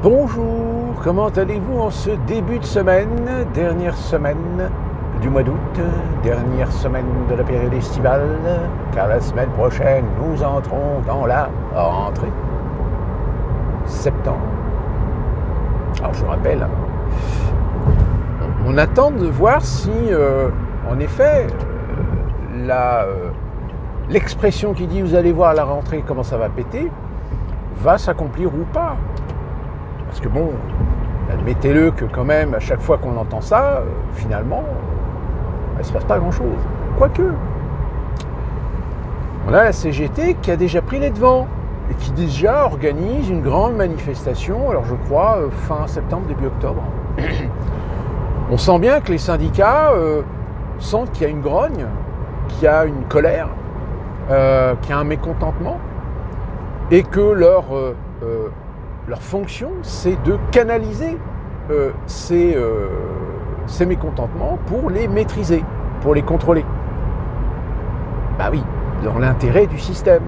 Bonjour, comment allez-vous en ce début de semaine, dernière semaine du mois d'août, dernière semaine de la période estivale, car la semaine prochaine, nous entrons dans la rentrée. Septembre. Alors je vous rappelle, on attend de voir si, en effet, l'expression qui dit « vous allez voir à la rentrée comment ça va péter » va s'accomplir ou pas. Parce que bon, admettez-le que quand même, à chaque fois qu'on entend ça, finalement, il ne se passe pas grand-chose. Quoique, on a la CGT qui a déjà pris les devants et qui déjà organise une grande manifestation, alors je crois, fin septembre, début octobre. On sent bien que les syndicats sentent qu'il y a une grogne, qu'il y a une colère, qu'il y a un mécontentement, et que leur fonction, c'est de canaliser ces mécontentements pour les maîtriser, pour les contrôler. Bah oui, dans l'intérêt du système.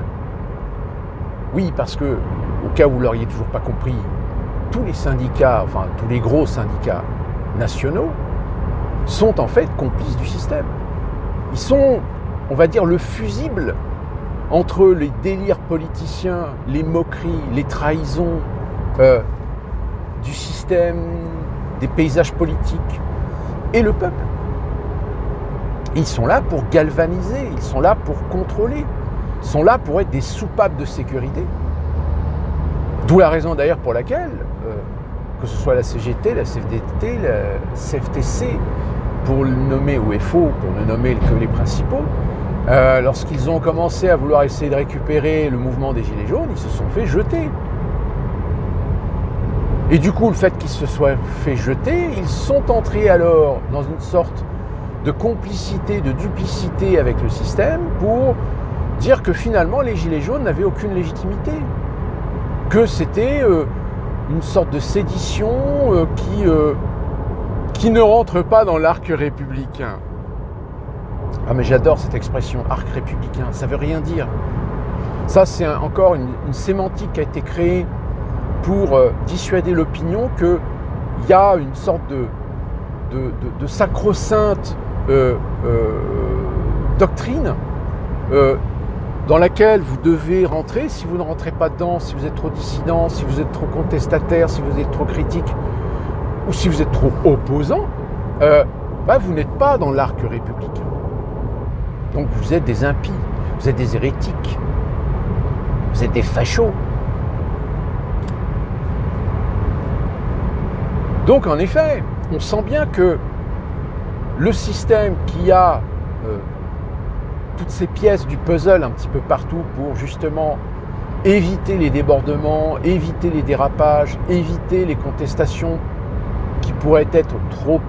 Oui, parce que, au cas où vous ne l'auriez toujours pas compris, tous les syndicats, enfin tous les gros syndicats nationaux, sont en fait complices du système. Ils sont, on va dire, le fusible entre les délires politiciens, les moqueries, les trahisons du système, des paysages politiques et le peuple. Ils sont là pour galvaniser, ils sont là pour contrôler, ils sont là pour être des soupapes de sécurité. D'où la raison d'ailleurs pour laquelle, que ce soit la CGT, la CFDT, la CFTC, pour le nommer UFO, pour ne nommer que les principaux, lorsqu'ils ont commencé à vouloir essayer de récupérer le mouvement des Gilets jaunes, ils se sont fait jeter. Et du coup, le fait qu'ils se soient fait jeter, ils sont entrés alors dans une sorte de complicité, de duplicité avec le système pour dire que finalement les Gilets jaunes n'avaient aucune légitimité. Que c'était une sorte de sédition qui ne rentre pas dans l'arc républicain. Ah mais j'adore cette expression, arc républicain, ça veut rien dire. Ça c'est encore une sémantique qui a été créée pour dissuader l'opinion qu'il y a une sorte de sacro-sainte doctrine dans laquelle vous devez rentrer. Si vous ne rentrez pas dedans, si vous êtes trop dissident, si vous êtes trop contestataire, si vous êtes trop critique ou si vous êtes trop opposant, vous n'êtes pas dans l'arc républicain. Donc vous êtes des impies, vous êtes des hérétiques, vous êtes des fachos. Donc en effet, on sent bien que le système qui a toutes ces pièces du puzzle un petit peu partout pour justement éviter les débordements, éviter les dérapages, éviter les contestations qui pourraient être trop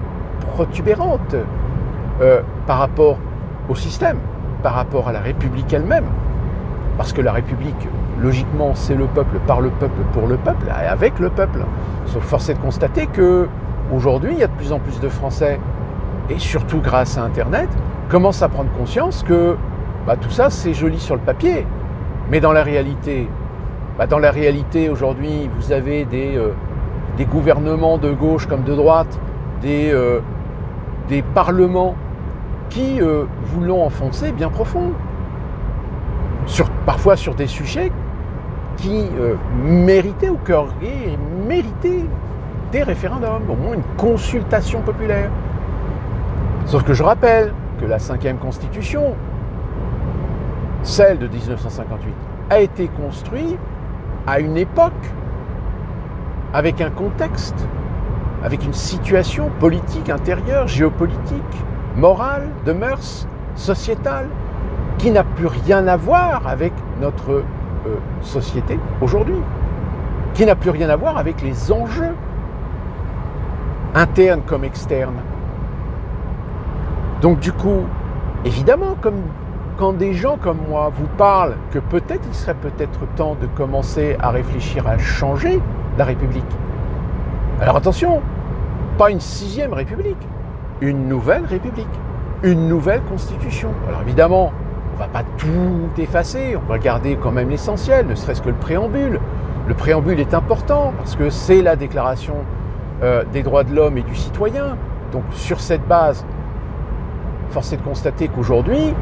protubérantes par rapport au système, par rapport à la République elle-même. Parce que la République, logiquement, c'est le peuple, par le peuple, pour le peuple, et avec le peuple. Sauf force est de constater qu'aujourd'hui, il y a de plus en plus de Français, et surtout grâce à Internet, commencent à prendre conscience que tout ça, c'est joli sur le papier. Mais dans la réalité, aujourd'hui, vous avez des gouvernements de gauche comme de droite, des parlements qui vous l'ont enfoncé bien profond. Parfois sur des sujets qui méritaient ou qui auraient mérité des référendums, au moins une consultation populaire. Sauf que je rappelle que la 5e Constitution, celle de 1958, a été construite à une époque, avec un contexte, avec une situation politique intérieure, géopolitique, morale, de mœurs, sociétale, qui n'a plus rien à voir avec notre société aujourd'hui, qui n'a plus rien à voir avec les enjeux internes comme externes. Donc du coup, évidemment, quand des gens comme moi vous parlent que peut-être il serait peut-être temps de commencer à réfléchir à changer la République. Alors attention, pas une 6e République, une nouvelle République, une nouvelle Constitution. Alors évidemment, on ne va pas tout effacer, on va garder quand même l'essentiel, ne serait-ce que le préambule, Le préambule est important parce que c'est la déclaration des droits de l'homme et du citoyen. Donc sur cette base, force est de constater qu'aujourd'hui,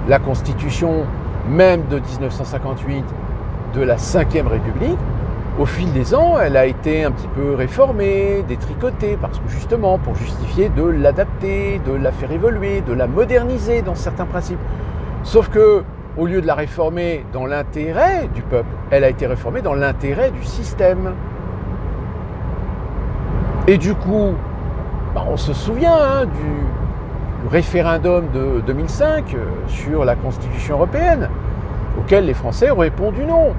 la Constitution, même de 1958, de la Ve République, au fil des ans, elle a été un petit peu réformée, détricotée, parce que justement, pour justifier de l'adapter, de la faire évoluer, de la moderniser dans certains principes. Sauf que, au lieu de la réformer dans l'intérêt du peuple, elle a été réformée dans l'intérêt du système. Et du coup, on se souvient du référendum de 2005 sur la Constitution européenne, auquel les Français ont répondu non.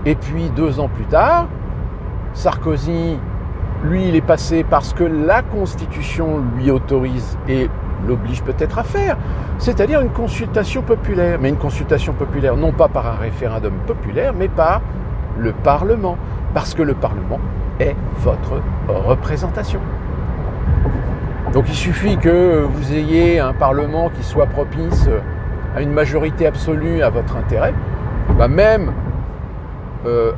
Et puis 2 ans plus tard, Sarkozy, lui, il est passé parce que la Constitution lui autorise et l'oblige peut-être à faire, c'est-à-dire une consultation populaire. Mais une consultation populaire, non pas par un référendum populaire, mais par le Parlement. Parce que le Parlement est votre représentation. Donc il suffit que vous ayez un Parlement qui soit propice à une majorité absolue à votre intérêt, même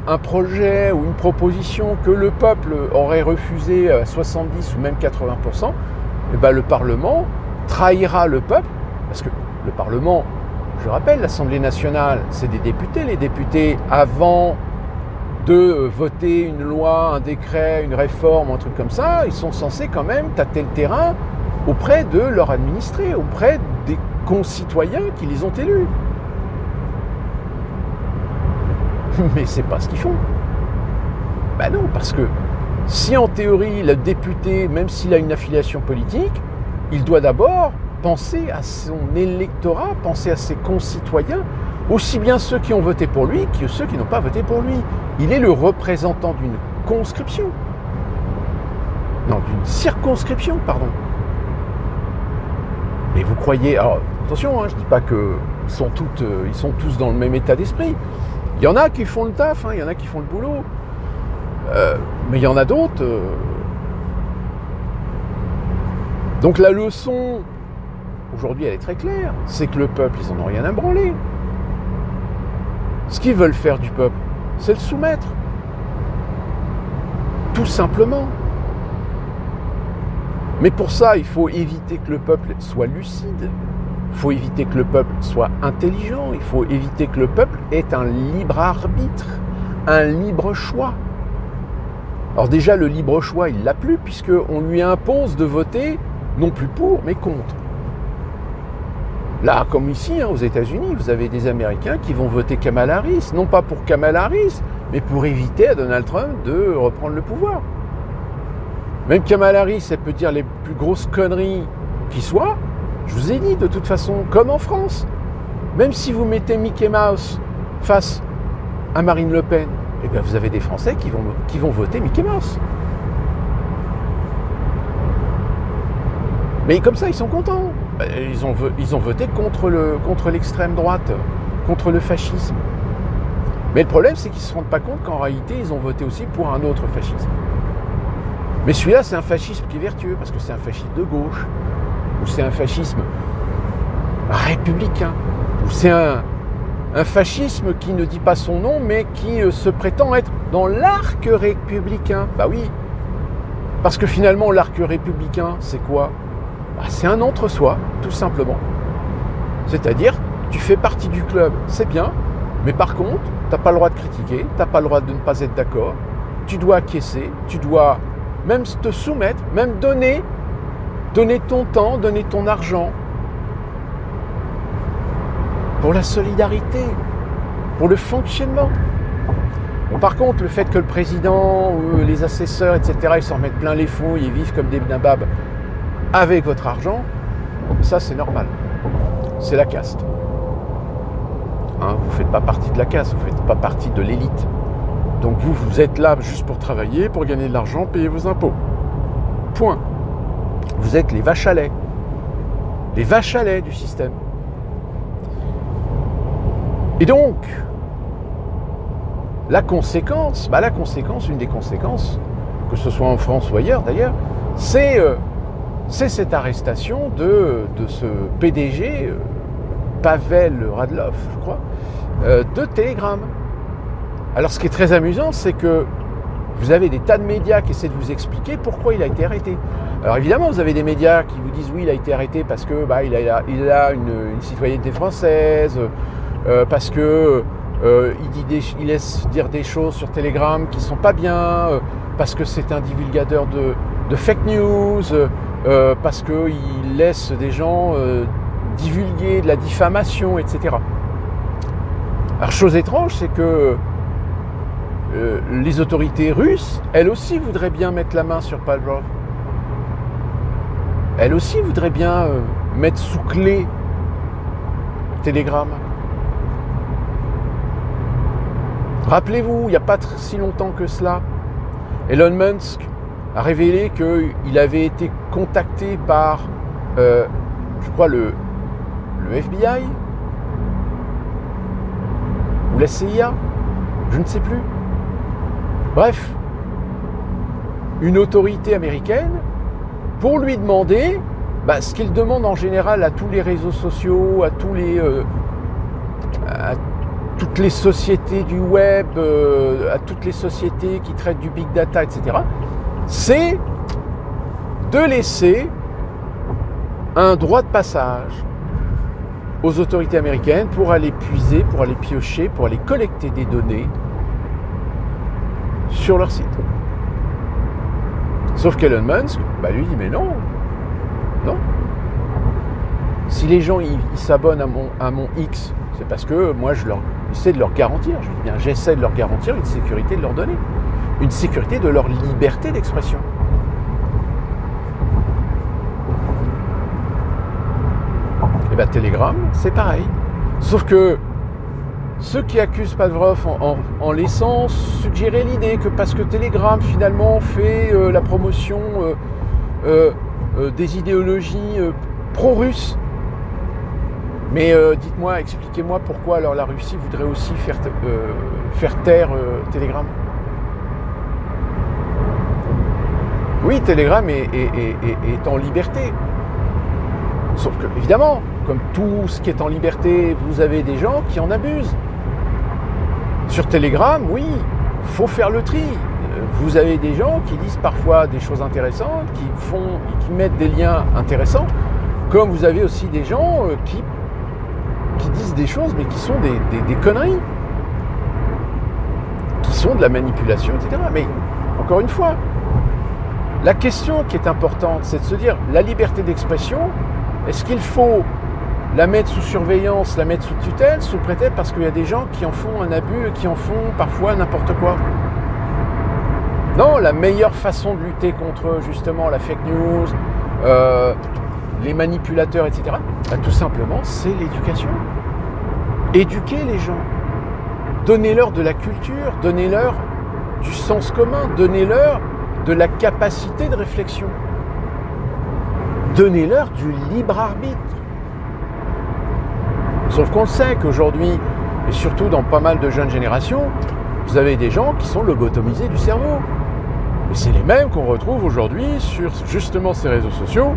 un projet ou une proposition que le peuple aurait refusé à 70 ou même 80%, le Parlement trahira le peuple, parce que le Parlement, je rappelle, l'Assemblée nationale, c'est des députés. Les députés, avant de voter une loi, un décret, une réforme, un truc comme ça, ils sont censés quand même tâter le terrain auprès de leurs administrés, auprès des concitoyens qui les ont élus. Mais c'est pas ce qu'ils font. Non, parce que si en théorie le député, même s'il a une affiliation politique, il doit d'abord penser à son électorat, penser à ses concitoyens, aussi bien ceux qui ont voté pour lui que ceux qui n'ont pas voté pour lui. Il est le représentant d'une conscription. Non, d'une circonscription, pardon. Mais vous croyez... Alors, attention, je ne dis pas qu'ils sont tous dans le même état d'esprit. Il y en a qui font le taf, il y en a qui font le boulot. Mais il y en a d'autres. Donc la leçon, aujourd'hui, elle est très claire. C'est que le peuple, ils n'en ont rien à branler. Ce qu'ils veulent faire du peuple, c'est le soumettre. Tout simplement. Mais pour ça, il faut éviter que le peuple soit lucide. Il faut éviter que le peuple soit intelligent. Il faut éviter que le peuple ait un libre arbitre, un libre choix. Alors déjà, le libre choix, il ne l'a plus, puisqu'on lui impose de voter non plus pour, mais contre. Là, comme ici, aux États-Unis, vous avez des Américains qui vont voter Kamala Harris, non pas pour Kamala Harris, mais pour éviter à Donald Trump de reprendre le pouvoir. Même Kamala Harris, elle peut dire les plus grosses conneries qui soient. Je vous ai dit, de toute façon, comme en France, même si vous mettez Mickey Mouse face à Marine Le Pen, vous avez des Français qui vont voter Mickey Mouse. Mais comme ça, ils sont contents. Ils ont voté contre l'extrême droite, contre le fascisme. Mais le problème, c'est qu'ils ne se rendent pas compte qu'en réalité, ils ont voté aussi pour un autre fascisme. Mais celui-là, c'est un fascisme qui est vertueux, parce que c'est un fascisme de gauche, ou c'est un fascisme républicain, ou c'est un fascisme qui ne dit pas son nom, mais qui se prétend être dans l'arc républicain. Oui, parce que finalement, l'arc républicain, c'est quoi ? C'est un entre-soi, tout simplement. C'est-à-dire, tu fais partie du club, c'est bien, mais par contre, tu n'as pas le droit de critiquer, tu n'as pas le droit de ne pas être d'accord, tu dois acquiescer, tu dois même te soumettre, même donner ton temps, donner ton argent pour la solidarité, pour le fonctionnement. Par contre, le fait que le président ou les assesseurs, etc., ils s'en remettent plein les fouilles et vivent comme des nababs avec votre argent, ça c'est normal. C'est la caste. Vous ne faites pas partie de la caste, vous ne faites pas partie de l'élite. Donc vous êtes là juste pour travailler, pour gagner de l'argent, payer vos impôts. Point. Vous êtes les vaches à lait. Les vaches à lait du système. Et donc, la conséquence, une des conséquences, que ce soit en France ou ailleurs d'ailleurs, c'est cette arrestation de ce PDG, Pavel Radlov, je crois, de Telegram. Alors ce qui est très amusant, c'est que vous avez des tas de médias qui essaient de vous expliquer pourquoi il a été arrêté. Alors évidemment, vous avez des médias qui vous disent oui, il a été arrêté parce que il a une citoyenneté française, parce que il laisse dire des choses sur Telegram qui ne sont pas bien, parce que c'est un divulgateur de fake news, parce qu'il laisse des gens divulguer de la diffamation, etc. Alors chose étrange, c'est que les autorités russes, elles aussi voudraient bien mettre la main sur Pavlov. Elles aussi voudraient bien mettre sous clé Telegram. Rappelez-vous, il n'y a pas si longtemps que cela, Elon Musk a révélé qu'il avait été contacté par, je crois, le FBI ou la CIA, je ne sais plus. Bref, une autorité américaine pour lui demander ce qu'il demande en général à tous les réseaux sociaux, à toutes les sociétés du web, à toutes les sociétés qui traitent du big data, etc., c'est de laisser un droit de passage aux autorités américaines pour aller puiser, pour aller piocher, pour aller collecter des données sur leur site. Sauf qu'Elon Musk, lui dit mais non. Si les gens ils s'abonnent à mon X, c'est parce que moi j'essaie de leur garantir, j'essaie de leur garantir une sécurité de leurs données, une sécurité de leur liberté d'expression. Et Telegram, c'est pareil. Sauf que ceux qui accusent Pavlov en laissant suggérer l'idée que parce que Telegram finalement fait la promotion des idéologies pro-russes, mais dites-moi, expliquez-moi pourquoi alors la Russie voudrait aussi faire taire Telegram. Oui, Telegram est en liberté. Sauf que, évidemment, comme tout ce qui est en liberté, vous avez des gens qui en abusent. Sur Telegram, oui, il faut faire le tri. Vous avez des gens qui disent parfois des choses intéressantes, qui mettent des liens intéressants, comme vous avez aussi des gens qui disent des choses, mais qui sont des conneries, qui sont de la manipulation, etc. Mais, encore une fois, la question qui est importante, c'est de se dire, la liberté d'expression, est-ce qu'il faut la mettre sous surveillance, la mettre sous tutelle, sous prétexte parce qu'il y a des gens qui en font un abus et qui en font parfois n'importe quoi? Non, la meilleure façon de lutter contre justement la fake news, les manipulateurs, etc., tout simplement, c'est l'éducation. Éduquer les gens. Donnez-leur de la culture, donnez-leur du sens commun, donnez-leur de la capacité de réflexion. Donnez-leur du libre arbitre. Sauf qu'on le sait qu'aujourd'hui, et surtout dans pas mal de jeunes générations, vous avez des gens qui sont lobotomisés du cerveau. Et c'est les mêmes qu'on retrouve aujourd'hui sur justement ces réseaux sociaux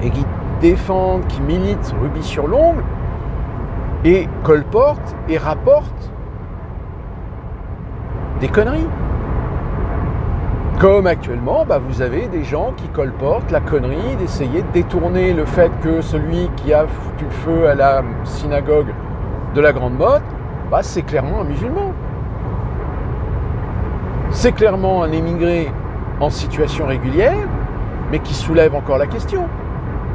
et qui défendent, qui militent rubis sur l'ongle et colportent et rapportent des conneries. Comme actuellement, vous avez des gens qui colportent la connerie d'essayer de détourner le fait que celui qui a foutu le feu à la synagogue de la Grande Motte, c'est clairement un musulman. C'est clairement un émigré en situation régulière, mais qui soulève encore la question.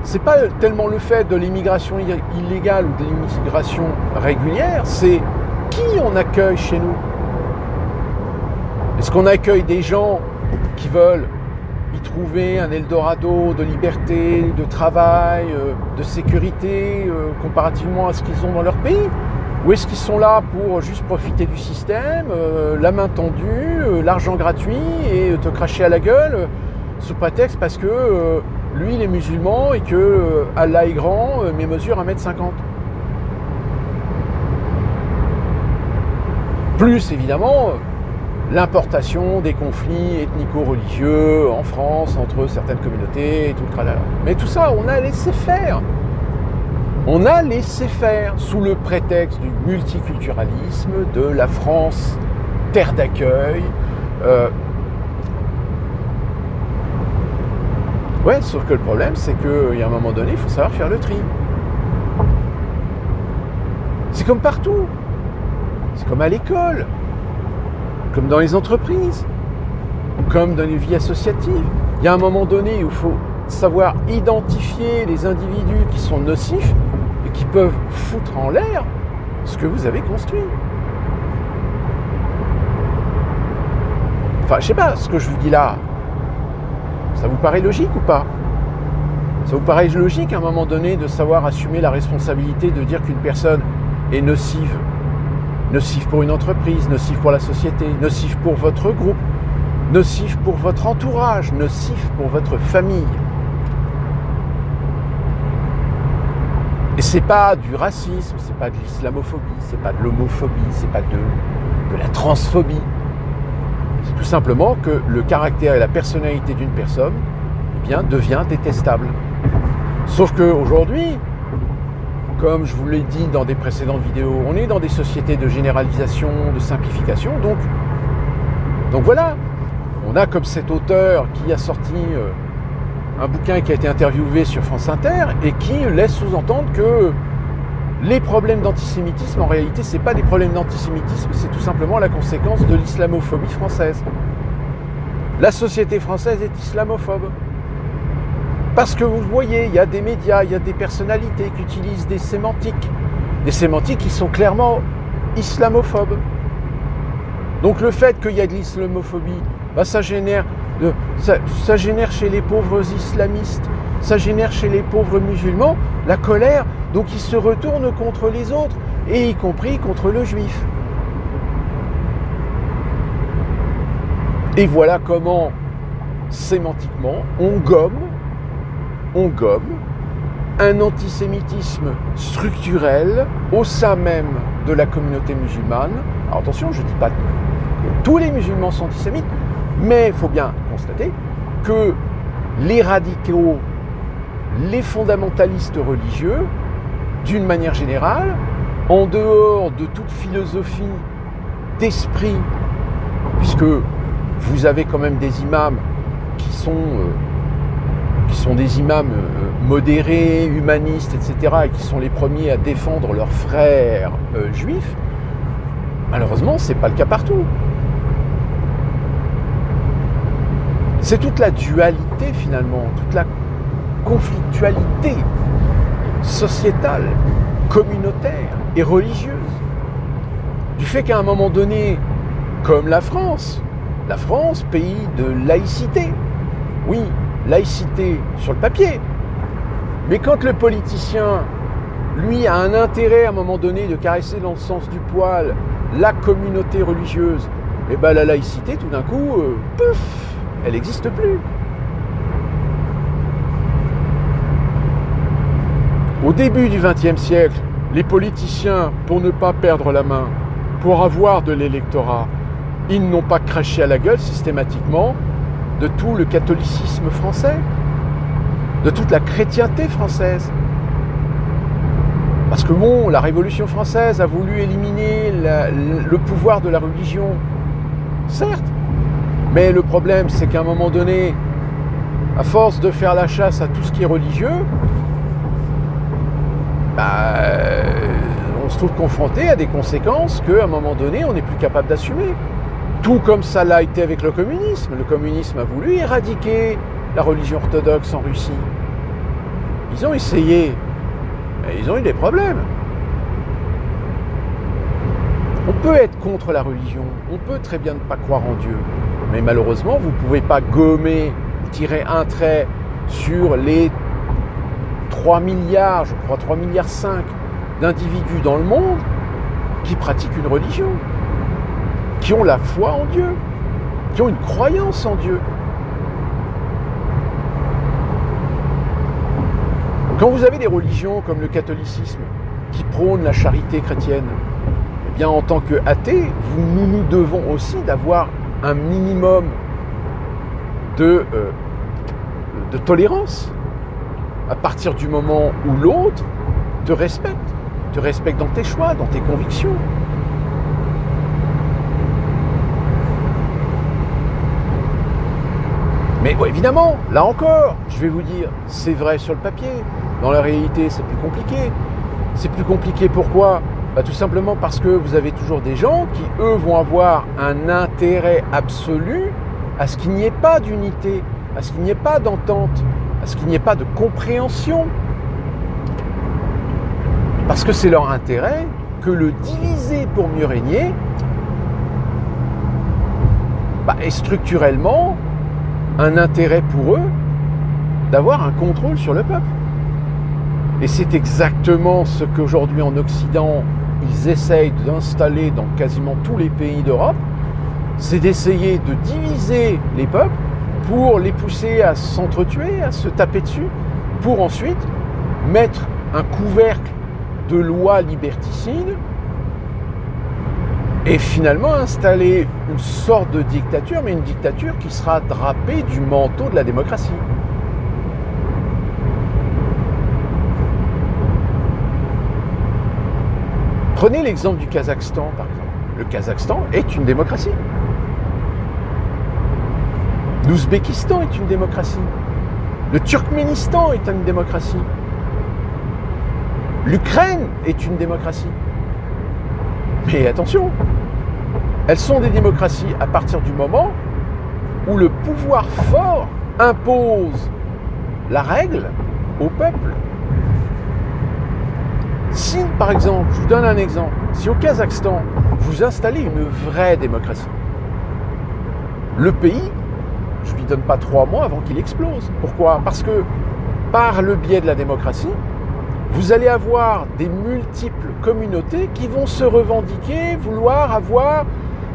C'est pas tellement le fait de l'immigration illégale ou de l'immigration régulière, c'est qui on accueille chez nous. Est-ce qu'on accueille des gens qui veulent y trouver un Eldorado de liberté, de travail, de sécurité, comparativement à ce qu'ils ont dans leur pays? Ou est-ce qu'ils sont là pour juste profiter du système, la main tendue, l'argent gratuit et te cracher à la gueule sous prétexte parce que lui il est musulman et que Allah est grand mais mesure 1,50 m. Plus évidemment l'importation des conflits ethnico-religieux en France entre certaines communautés et tout le tralala. Mais tout ça, on a laissé faire. On a laissé faire sous le prétexte du multiculturalisme, de la France terre d'accueil. Ouais, sauf que le problème, c'est qu'il y a un moment donné, il faut savoir faire le tri. C'est comme partout. C'est comme à l'école, comme dans les entreprises, comme dans les vies associatives. Il y a un moment donné où il faut savoir identifier les individus qui sont nocifs et qui peuvent foutre en l'air ce que vous avez construit. Enfin, je sais pas, ce que je vous dis là, ça vous paraît logique ou pas? Ça vous paraît logique à un moment donné de savoir assumer la responsabilité de dire qu'une personne est nocive? Nocif pour une entreprise, nocif pour la société, nocif pour votre groupe, nocif pour votre entourage, nocif pour votre famille. Et c'est pas du racisme, c'est pas de l'islamophobie, c'est pas de l'homophobie, c'est pas de la transphobie. C'est tout simplement que le caractère et la personnalité d'une personne, eh bien, devient détestable. Sauf qu'aujourd'hui, comme je vous l'ai dit dans des précédentes vidéos, on est dans des sociétés de généralisation, de simplification, donc voilà. On a comme cet auteur qui a sorti un bouquin qui a été interviewé sur France Inter et qui laisse sous-entendre que les problèmes d'antisémitisme, en réalité, ce n'est pas des problèmes d'antisémitisme, c'est tout simplement la conséquence de l'islamophobie française. La société française est islamophobe. Parce que vous voyez, il y a des médias, il y a des personnalités qui utilisent des sémantiques qui sont clairement islamophobes. Donc le fait qu'il y a de l'islamophobie, ça génère chez les pauvres islamistes, ça génère chez les pauvres musulmans la colère, donc ils se retournent contre les autres, et y compris contre le juif. Et voilà comment, sémantiquement, on gomme un antisémitisme structurel au sein même de la communauté musulmane. Alors attention, je ne dis pas que tous les musulmans sont antisémites, mais il faut bien constater que les radicaux, les fondamentalistes religieux, d'une manière générale, en dehors de toute philosophie d'esprit, puisque vous avez quand même des imams qui sont des imams modérés, humanistes, etc., et qui sont les premiers à défendre leurs frères juifs, malheureusement, ce n'est pas le cas partout. C'est toute la dualité, finalement, toute la conflictualité sociétale, communautaire et religieuse. Du fait qu'à un moment donné, comme la France, pays de laïcité, oui, laïcité sur le papier, mais quand le politicien, lui, a un intérêt à un moment donné de caresser dans le sens du poil la communauté religieuse, et bien la laïcité, tout d'un coup, pouf, elle n'existe plus. Au début du XXe siècle, les politiciens, pour ne pas perdre la main, pour avoir de l'électorat, ils n'ont pas craché à la gueule systématiquement de tout le catholicisme français, de toute la chrétienté française. Parce que bon, la Révolution française a voulu éliminer le pouvoir de la religion, certes, mais le problème c'est qu'à un moment donné, à force de faire la chasse à tout ce qui est religieux, on se trouve confronté à des conséquences qu'à un moment donné, on n'est plus capable d'assumer. Tout comme ça l'a été avec le communisme. Le communisme a voulu éradiquer la religion orthodoxe en Russie. Ils ont essayé, mais ils ont eu des problèmes. On peut être contre la religion, on peut très bien ne pas croire en Dieu, mais malheureusement, vous ne pouvez pas gommer, tirer un trait sur les 3 milliards, je crois 3,5 milliards d'individus dans le monde qui pratiquent une religion, qui ont la foi en Dieu, qui ont une croyance en Dieu. Quand vous avez des religions comme le catholicisme qui prônent la charité chrétienne, eh bien en tant qu'athées, nous devons aussi d'avoir un minimum de tolérance à partir du moment où l'autre te respecte dans tes choix, dans tes convictions. Mais ouais, évidemment, là encore, je vais vous dire, c'est vrai sur le papier. Dans la réalité, c'est plus compliqué. C'est plus compliqué pourquoi ? Tout simplement parce que vous avez toujours des gens qui, eux, vont avoir un intérêt absolu à ce qu'il n'y ait pas d'unité, à ce qu'il n'y ait pas d'entente, à ce qu'il n'y ait pas de compréhension. Parce que c'est leur intérêt que le diviser pour mieux régner est structurellement un intérêt pour eux d'avoir un contrôle sur le peuple. Et c'est exactement ce qu'aujourd'hui en Occident, ils essayent d'installer dans quasiment tous les pays d'Europe, c'est d'essayer de diviser les peuples pour les pousser à s'entretuer, à se taper dessus, pour ensuite mettre un couvercle de lois liberticides et finalement installer une sorte de dictature, mais une dictature qui sera drapée du manteau de la démocratie. Prenez l'exemple du Kazakhstan, par exemple. Le Kazakhstan est une démocratie. L'Ouzbékistan est une démocratie. Le Turkménistan est une démocratie. L'Ukraine est une démocratie. Mais attention, elles sont des démocraties à partir du moment où le pouvoir fort impose la règle au peuple. Si, par exemple, je vous donne un exemple, si au Kazakhstan, vous installez une vraie démocratie, le pays, je ne lui donne pas 3 mois avant qu'il explose. Pourquoi ? Parce que par le biais de la démocratie, vous allez avoir des multiples communautés qui vont se revendiquer, vouloir avoir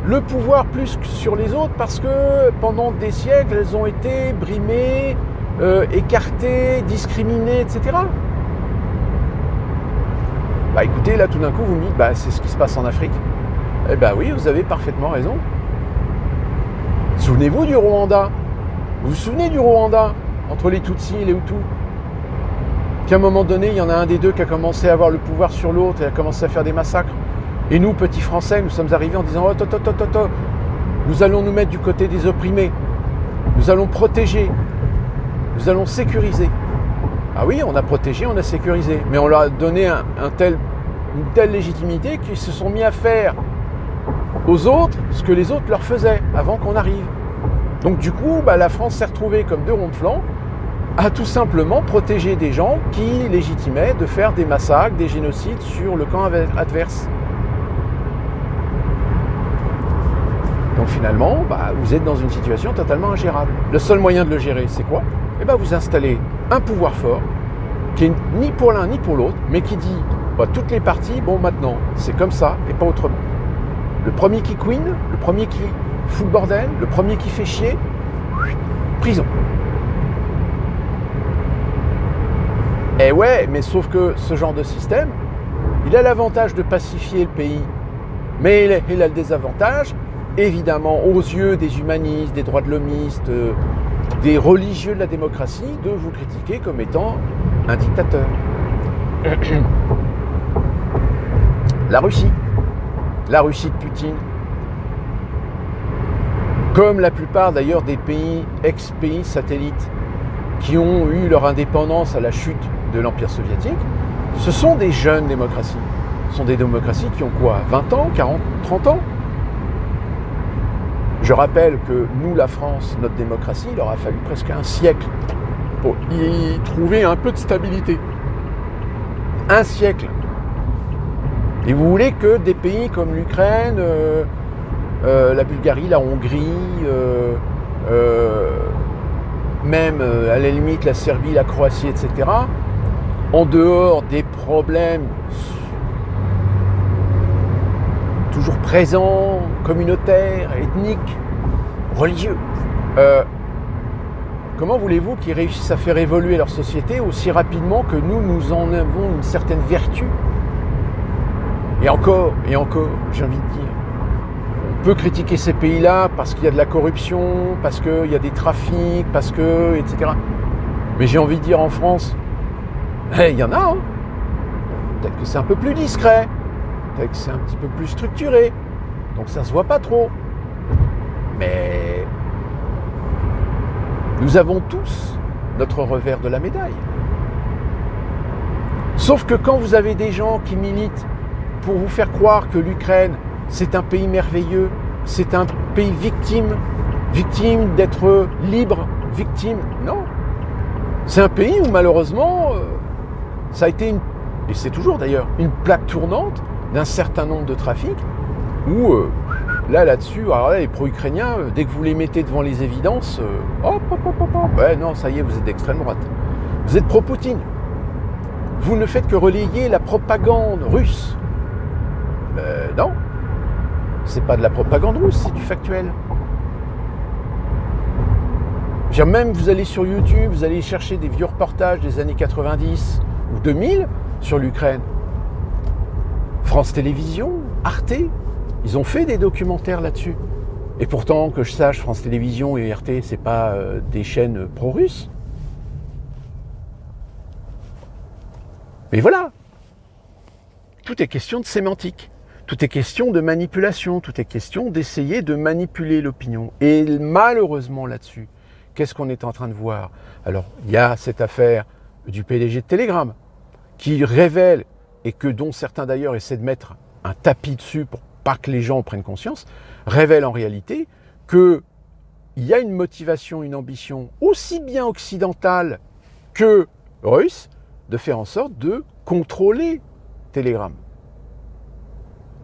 le pouvoir plus que sur les autres parce que pendant des siècles, elles ont été brimées, écartées, discriminées, etc. Écoutez, là tout d'un coup vous me dites, c'est ce qui se passe en Afrique. Eh bien oui, vous avez parfaitement raison. Souvenez-vous du Rwanda. Vous vous souvenez du Rwanda, entre les Tutsis et les Hutus ? Qu'à un moment donné, il y en a un des deux qui a commencé à avoir le pouvoir sur l'autre et a commencé à faire des massacres. Et nous, petits Français, nous sommes arrivés en disant « Oh, nous allons nous mettre du côté des opprimés. Nous allons protéger. Nous allons sécuriser. » Ah oui, on a protégé, on a sécurisé. Mais on leur a donné une telle légitimité qu'ils se sont mis à faire aux autres ce que les autres leur faisaient avant qu'on arrive. Donc du coup, la France s'est retrouvée comme 2 ronds de flanc à tout simplement protéger des gens qui légitimaient de faire des massacres, des génocides sur le camp adverse. Donc finalement, vous êtes dans une situation totalement ingérable. Le seul moyen de le gérer, c'est quoi ? Vous installez un pouvoir fort qui est ni pour l'un ni pour l'autre, mais qui dit toutes les parties, maintenant, c'est comme ça et pas autrement. Le premier qui couine, le premier qui fout le bordel, le premier qui fait chier, prison. Eh ouais, mais sauf que ce genre de système, il a l'avantage de pacifier le pays, mais il a le désavantage, évidemment, aux yeux des humanistes, des droits de l'homiste, des religieux de la démocratie, de vous critiquer comme étant un dictateur. La Russie de Poutine, comme la plupart d'ailleurs des pays, ex-pays satellites, qui ont eu leur indépendance à la chute de l'Empire soviétique, ce sont des jeunes démocraties. Ce sont des démocraties qui ont quoi ? 20 ans, 40, 30 ans ? Je rappelle que nous, la France, notre démocratie, il aura fallu presque un siècle pour y trouver un peu de stabilité. Un siècle. Et vous voulez que des pays comme l'Ukraine, la Bulgarie, la Hongrie, même à la limite la Serbie, la Croatie, etc., en dehors des problèmes toujours présents, communautaires, ethniques, religieux, comment voulez-vous qu'ils réussissent à faire évoluer leur société aussi rapidement que nous en avons une certaine vertu ? Et encore, j'ai envie de dire, on peut critiquer ces pays-là parce qu'il y a de la corruption, parce qu'il y a des trafics, parce que, etc. Mais j'ai envie de dire en France, il y en a, hein. Peut-être que c'est un peu plus discret, peut-être que c'est un petit peu plus structuré, donc ça se voit pas trop. Mais Nous avons tous notre revers de la médaille. Sauf que quand vous avez des gens qui militent pour vous faire croire que l'Ukraine, c'est un pays merveilleux, c'est un pays victime d'être libre, victime, non. C'est un pays où malheureusement, ça a été et c'est toujours d'ailleurs, une plaque tournante d'un certain nombre de trafics où, là-dessus, alors là, les pro-ukrainiens, dès que vous les mettez devant les évidences, ouais, non, ça y est, vous êtes d'extrême droite. Vous êtes pro-Poutine. Vous ne faites que relayer la propagande russe. Non, c'est pas de la propagande russe, c'est du factuel. Même vous allez sur YouTube, vous allez chercher des vieux reportages des années 90 ou 2000 sur l'Ukraine. France Télévisions, Arte, ils ont fait des documentaires là-dessus. Et pourtant, que je sache, France Télévisions et Arte, c'est pas des chaînes pro-russes. Mais voilà, tout est question de sémantique, tout est question de manipulation, tout est question d'essayer de manipuler l'opinion. Et malheureusement là-dessus, qu'est-ce qu'on est en train de voir? Alors, il y a cette affaire du PDG de Telegram qui révèle, et que dont certains d'ailleurs essaient de mettre un tapis dessus pour pas que les gens prennent conscience, révèle en réalité qu'il y a une motivation, une ambition aussi bien occidentale que russe, de faire en sorte de contrôler Telegram.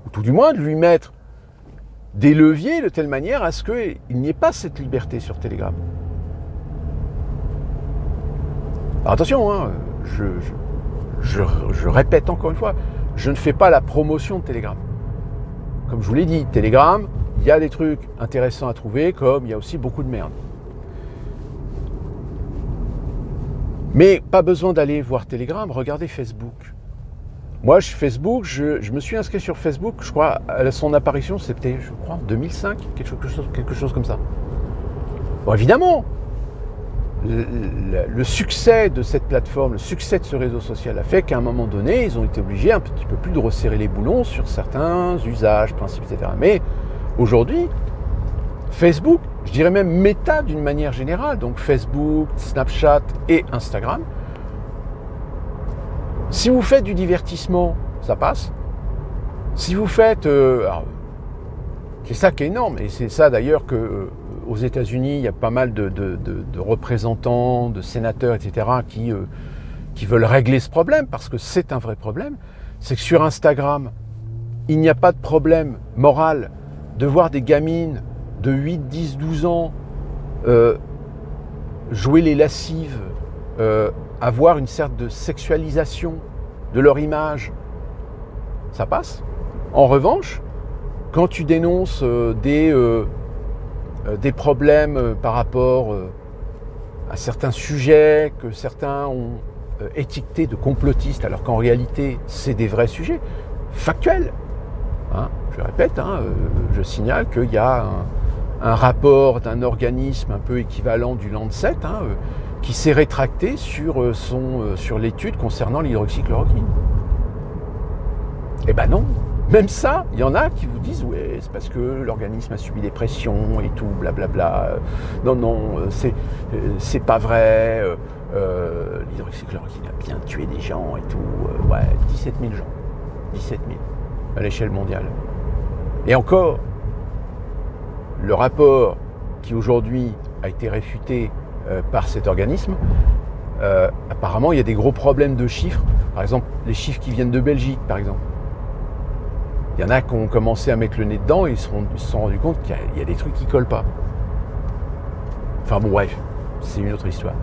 Ou tout du moins de lui mettre des leviers de telle manière à ce qu'il n'y ait pas cette liberté sur Telegram. Alors attention, hein, je répète encore une fois, je ne fais pas la promotion de Telegram. Comme je vous l'ai dit, Telegram, il y a des trucs intéressants à trouver, comme il y a aussi beaucoup de merde. Mais pas besoin d'aller voir Telegram, regardez Facebook. Moi, Facebook, je me suis inscrit sur Facebook, je crois, à son apparition, c'était, je crois, en 2005, quelque chose comme ça. Bon, évidemment, le succès de cette plateforme, le succès de ce réseau social a fait qu'à un moment donné, ils ont été obligés un petit peu plus de resserrer les boulons sur certains usages, principes, etc. Mais aujourd'hui, Facebook, je dirais même Meta d'une manière générale, donc Facebook, Snapchat et Instagram, si vous faites du divertissement, ça passe. Si vous faites... c'est ça qui est énorme, et c'est ça d'ailleurs qu'aux États-Unis, il y a pas mal de représentants, de sénateurs, etc., qui veulent régler ce problème, parce que c'est un vrai problème, c'est que sur Instagram, il n'y a pas de problème moral de voir des gamines de 8, 10, 12 ans jouer les lascives, avoir une sorte de sexualisation de leur image, ça passe. En revanche, quand tu dénonces des problèmes par rapport à certains sujets que certains ont étiquetés de complotistes, alors qu'en réalité, c'est des vrais sujets factuels. Hein, je répète, je signale qu'il y a un rapport d'un organisme un peu équivalent du Lancet qui s'est rétracté sur l'étude concernant l'hydroxychloroquine. Eh ben non, même ça, il y en a qui vous disent ouais, c'est parce que l'organisme a subi des pressions et tout, blablabla. Non, c'est pas vrai. L'hydroxychloroquine a bien tué des gens et tout. Ouais, 17 000 gens. 17 000 à l'échelle mondiale. Et encore, le rapport qui aujourd'hui a été réfuté par cet organisme, apparemment il y a des gros problèmes de chiffres. Par exemple, les chiffres qui viennent de Belgique, par exemple. Il y en a qui ont commencé à mettre le nez dedans et ils se sont rendus compte qu'il y a des trucs qui collent pas. Enfin bon, bref, c'est une autre histoire.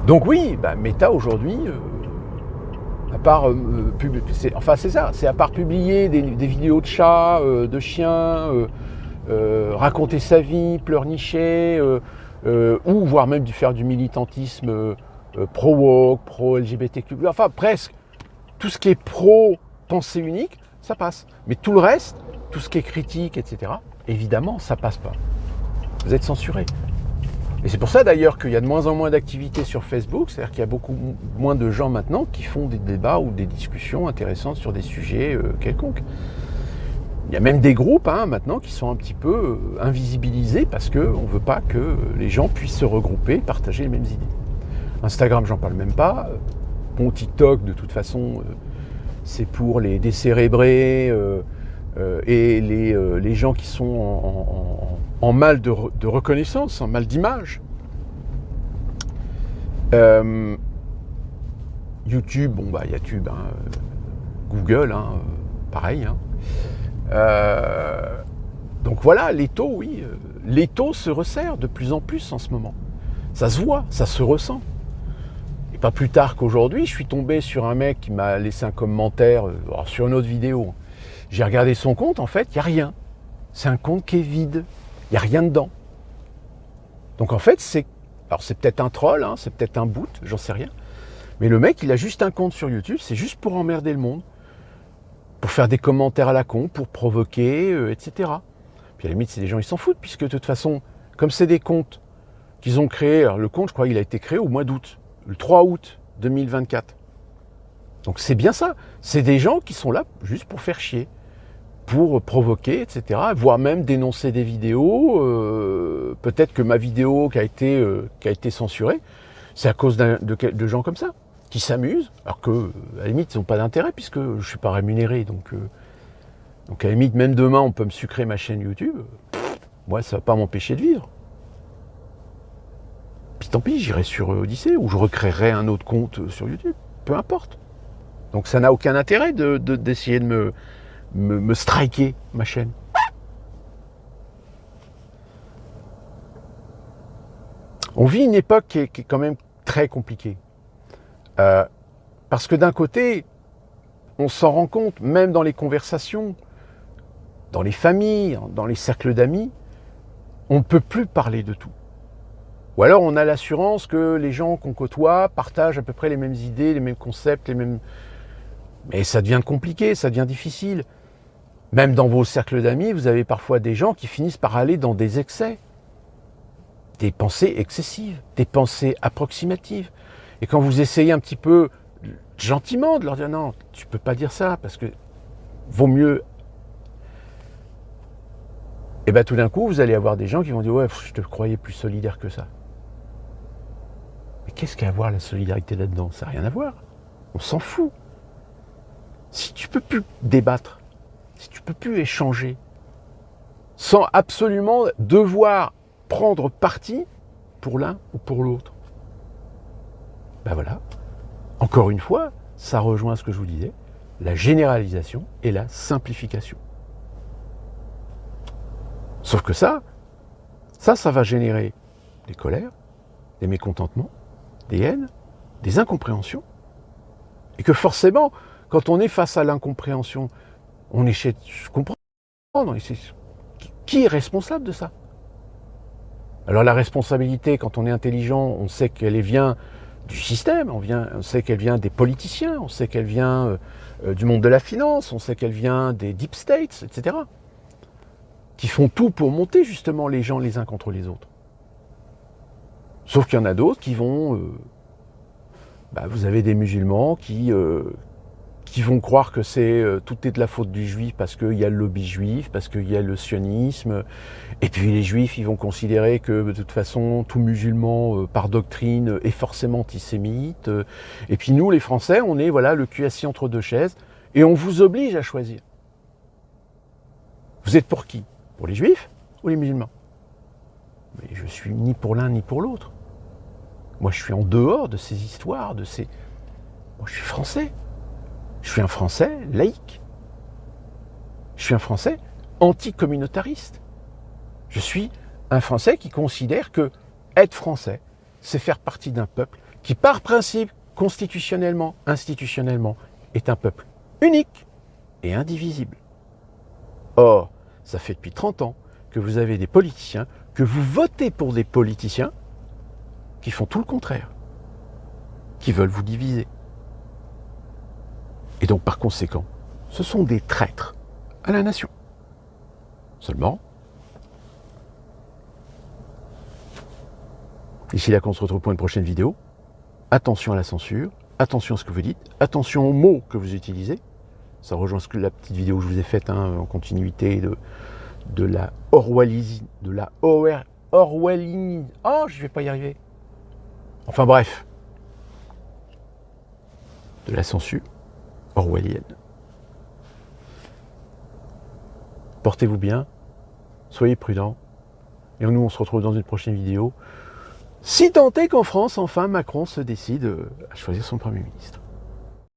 Donc oui, Meta aujourd'hui, à part c'est à part publier des vidéos de chats, de chiens, raconter sa vie, pleurnicher, ou voire même faire du militantisme pro-woke, pro-LGBTQ, enfin presque tout ce qui est pro-pensée unique, ça passe. Mais tout le reste, tout ce qui est critique, etc., évidemment, ça passe pas. Vous êtes censuré. Et c'est pour ça d'ailleurs qu'il y a de moins en moins d'activités sur Facebook, c'est-à-dire qu'il y a beaucoup moins de gens maintenant qui font des débats ou des discussions intéressantes sur des sujets quelconques. Il y a même des groupes maintenant qui sont un petit peu invisibilisés parce qu'on ne veut pas que les gens puissent se regrouper et partager les mêmes idées. Instagram, j'en parle même pas. Bon, TikTok, de toute façon, c'est pour les décérébrés et les gens qui sont en mal de reconnaissance, en mal d'image. YouTube, YouTube, Google, pareil. Donc voilà, l'étau, oui. L'étau se resserre de plus en plus en ce moment. Ça se voit, ça se ressent. Et pas plus tard qu'aujourd'hui, je suis tombé sur un mec qui m'a laissé un commentaire sur une autre vidéo. J'ai regardé son compte, en fait, il n'y a rien. C'est un compte qui est vide. Il n'y a rien dedans. Donc en fait, c'est peut-être un troll, c'est peut-être un boot, j'en sais rien. Mais le mec, il a juste un compte sur YouTube, c'est juste pour emmerder le monde. Pour faire des commentaires à la con, pour provoquer, etc. Puis à la limite, c'est des gens, ils s'en foutent, puisque de toute façon, comme c'est des comptes qu'ils ont créés, alors le compte, je crois, il a été créé au mois d'août, le 3 août 2024. Donc c'est bien ça, c'est des gens qui sont là juste pour faire chier, pour provoquer, etc., voire même dénoncer des vidéos, peut-être que ma vidéo qui a été censurée, c'est à cause de gens comme ça, qui s'amusent, alors que à la limite ils n'ont pas d'intérêt puisque je ne suis pas rémunéré, donc à la limite même demain on peut me sucrer ma chaîne YouTube, moi ça ne va pas m'empêcher de vivre. Puis tant pis, j'irai sur Odyssée ou je recréerai un autre compte sur YouTube, peu importe. Donc ça n'a aucun intérêt d'essayer de me striker ma chaîne. On vit une époque qui est quand même très compliquée. Parce que d'un côté, on s'en rend compte, même dans les conversations, dans les familles, dans les cercles d'amis, on ne peut plus parler de tout. Ou alors on a l'assurance que les gens qu'on côtoie partagent à peu près les mêmes idées, les mêmes concepts, les mêmes... Mais ça devient compliqué, ça devient difficile. Même dans vos cercles d'amis, vous avez parfois des gens qui finissent par aller dans des excès. Des pensées excessives, des pensées approximatives. Et quand vous essayez un petit peu gentiment de leur dire non, tu peux pas dire ça parce que vaut mieux. Et bien tout d'un coup, vous allez avoir des gens qui vont dire ouais, je te croyais plus solidaire que ça. Mais qu'est-ce qu'il y a à voir la solidarité là-dedans? Ça n'a rien à voir. On s'en fout. Si tu peux plus débattre, si tu peux plus échanger, sans absolument devoir prendre parti pour l'un ou pour l'autre, ben voilà. Encore une fois, ça rejoint ce que je vous disais, la généralisation et la simplification. Sauf que ça va générer des colères, des mécontentements, des haines, des incompréhensions. Et que forcément, quand on est face à l'incompréhension, on essaie de se comprendre. Qui est responsable de ça? Alors la responsabilité, quand on est intelligent, on sait qu'elle vient du système, on sait qu'elle vient des politiciens, on sait qu'elle vient du monde de la finance, on sait qu'elle vient des deep states, etc. Qui font tout pour monter justement les gens les uns contre les autres. Sauf qu'il y en a d'autres qui vont... vous avez des musulmans qui vont croire que tout est de la faute du juif parce qu'il y a le lobby juif, parce qu'il y a le sionisme. Et puis les juifs, ils vont considérer que de toute façon, tout musulman, par doctrine, est forcément antisémite. Et puis nous, les Français, on est le cul assis entre deux chaises et on vous oblige à choisir. Vous êtes pour qui? Pour les juifs ou les musulmans? Mais je suis ni pour l'un ni pour l'autre. Moi, je suis en dehors de ces histoires, Moi, je suis français. Je suis un Français laïque. Je suis un Français anticommunautariste. Je suis un Français qui considère que être Français, c'est faire partie d'un peuple qui, par principe, constitutionnellement, institutionnellement, est un peuple unique et indivisible. Or, ça fait depuis 30 ans que vous avez des politiciens, que vous votez pour des politiciens qui font tout le contraire, qui veulent vous diviser. Et donc, par conséquent, ce sont des traîtres à la nation. Seulement, d'ici là qu'on se retrouve pour une prochaine vidéo, attention à la censure, attention à ce que vous dites, attention aux mots que vous utilisez, Ça rejoint la petite vidéo que je vous ai faite en continuité de la Orwellisme. Oh, je vais pas y arriver. Enfin bref. De la censure orwellienne. Portez-vous bien, soyez prudents, et nous on se retrouve dans une prochaine vidéo. Si tant est qu'en France, enfin, Macron se décide à choisir son Premier ministre.